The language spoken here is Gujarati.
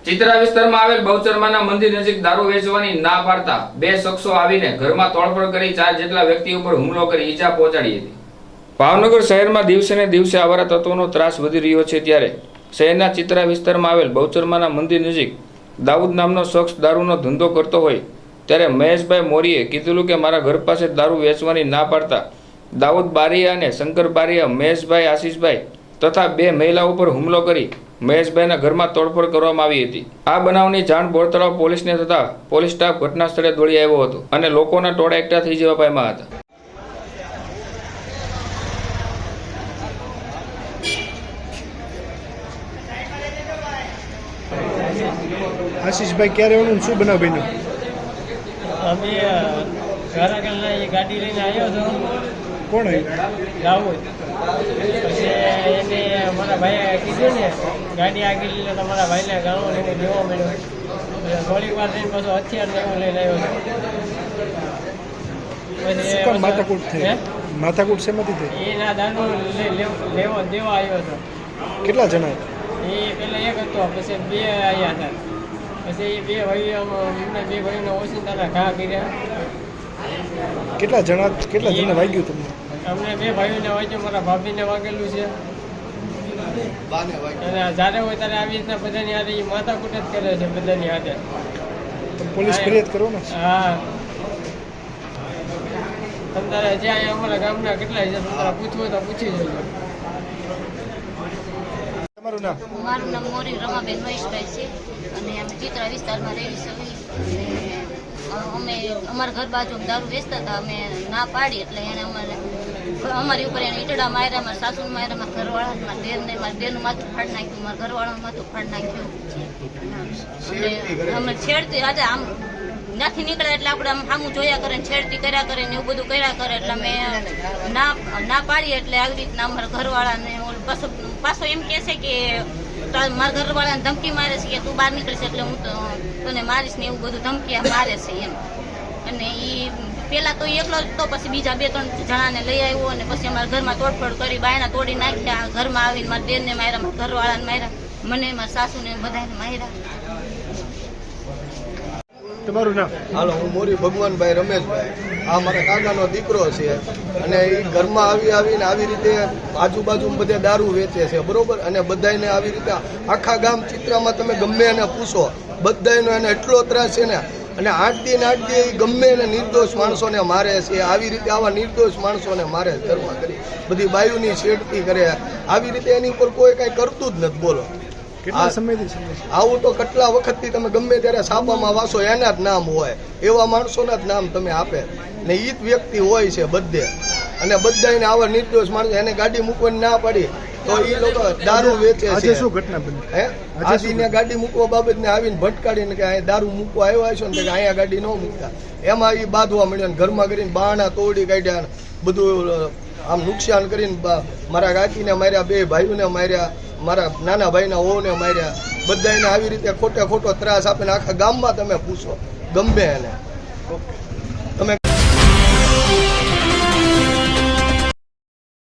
ચિત્રા વિસ્તારમાં આવેલ બહુચરમાના મંદિર નજીક દારૂ વેચવાની ના પાડતા બે શખ્સો આવીને ઘરમાં તોડફોડ કરી 4 જેટલા વ્યક્તિ ઉપર હુમલો કરી ઈજા પહોંચાડી હતી। ભાવનગર શહેરમાં દિવસે ને દિવસે આવારા તત્વોનો ત્રાસ વધી રહ્યો છે, ત્યારે શહેરના ચિત્રા વિસ્તારમાં આવેલ બહુચરમાના મંદિર નજીક દાઉદ નામનો શખ્સ દારૂનો ધંધો કરતો હોય ત્યારે મહેશભાઈ મોરીએ કીધેલું કે મારા ઘર પાસે દારૂ વેચવાની ના પાડતા દાઉદ બારિયા અને શંકર બારિયા મહેશભાઈ આશીષભાઈ તથા બે મહિલા ઉપર હુમલો કરી મહેશભાઈના ઘરમાં તોડફોડ કરવામાં આવી હતી। આ બનાવની જાણ બોરતળાવ પોલીસને થતાં પોલીસ સ્ટાફ ઘટના સ્થળે દોડી આવ્યો હતો અને લોકોના ટોળા એકઠા થઈ જવા પામ્યા હતા। આશીષભાઈ ક્યારે એનું શું બનાવ બન્યું? અમે ઘર આગળના એ ગાડી લઈને આવ્યો હતો। કોણ આવ્યું? દાઉદ પછી એને મારા ભાઈએ કીધું ને ગાડી આગળ લઈને તમારા ભાઈને ગાળો લઈને દેવો મળ્યો। થોડીક વાર થઈને પાછો હથિયાર ને એવું લઈને આવ્યો શું કામ માથાકૂટ થઈ? માથાકૂટ શેમાંથી થઈ? એના દારૂ લેવો દેવા આવ્યો હતો। કેટલા જણા? એ પેલા એક હતો, પછી બે આવ્યા હતા, પછી એ બે ભાઈઓ એમના બે ભાઈઓને ઓછીતાના ઘા કર્યા। કેટલા જણા વાગ્યું તમને? અમને બે ભાઈઓને વાગ્યું, મારા ભાભીને વાગેલું છે। અને જ્યારે હોય ત્યારે આવી રીતના બધાની હાથે એ માથાકૂટ જ કરે છે બધાની હાથે। પોલીસ ફરિયાદ કરો ને? હા, તમારે જ્યાં અમારા ગામના કેટલાય છે, તમારે પૂછવું તો પૂછી જજો। તમારું નામ? મારું નામ મોરી રમાબેન મહેશભાઈ છે અને અમે ચિત્રા વિસ્તારમાં રહેલી છીએ। અમે અમારા ઘર બાજુ દારૂ વેચતા હતા, અમે ના પાડી એટલે એને અમારી ઉપર એને ઈટડા માર્યા, મારા સાસુને માર્યા, મારા ઘરવાળા, મારા દેરનું માથું ફાડી નાખ્યું, મારા ઘરવાળાનું માથું ફાડી નાખ્યું। અમે છેડતી આજે આમ નાથી નીકળે એટલે આપણે આમ સામું જોયા કરે, છેડતી કર્યા કરે ને એવું બધું કર્યા કરે એટલે અમે ના પાડીએ એટલે આવી રીતના અમારા ઘરવાળાને પાછો એમ કહે છે કે મારા ઘરવાળાને ધમકી મારે છે કે તું બહાર નીકળીશ એટલે હું તને મારીશ ને એવું બધું ધમકી મારે છે એમ। અને એ પેલા તો એકલો જ તો પછી બીજા 2-3 જણાને લઈ આવ્યો અને પછી અમારા ઘરમાં તોડફોડ કરી, બાયણા તોડી નાખ્યા, ઘરમાં આવીને મારા દેરને માર્યા, મારા ઘરવાળાને માર્યા, મને મારા સાસુને બધાને માર્યા। તમારું નામ? હાલો, હું મોરી ભગવાનભાઈ રમેશભાઈ, આ મારા કાકાનો દીકરો છે અને એ ઘરમાં આવીને આવી રીતે આજુબાજુ બધે દારૂ વેચે છે, બરોબર। અને બધાને આવી રીતે આખા ગામ ચિત્રામાં તમે ગમે એને પૂછો, બધાનો એને એટલો ત્રાસ છે ને। અને 8 દી ગમે એને નિર્દોષ માણસોને મારે છે, આવી રીતે આવા નિર્દોષ માણસોને મારે ઘરમાં કરી, બધી બાયુની છેડતી કરે, આવી રીતે એની ઉપર કોઈ કાંઈ કરતું જ નથી, બોલો। કેટલા સમયથી આવું તો કેટલા વખતથી તમે ગમે ત્યારે છાપામાં વાંચો, એના જ નામ હોય, એવા માણસોના જ નામ તમે આપે ને ઈ જ વ્યક્તિ હોય છે બધે। અને બધાને આવા નિર્દોષ માણસો એને ગાડી મૂકવાની ના પડી તો એ લોકો દારૂ વેચે છે। શું ઘટના બની? આજે ગાડી મૂકવા બાબતને આવીને ભટકાડીને કે અહીંયા દારૂ મૂકવા આવ્યા છો ને કે અહીંયા ગાડી ન મૂકતા, એમાં એ બાંધવા મળ્યો ને ઘરમાં કરીને બાણા તોડી કાઢ્યા, બધું આમ નુકસાન કરીને મારા કાકીને માર્યા, બે ભાઈઓને માર્યા, મારા નાના ભાઈના વહુને માર્યા, બધાને આવી રીતે ખોટો ત્રાસ આપીને આખા ગામમાં તમે પૂછો ગમે એને। ઓકે।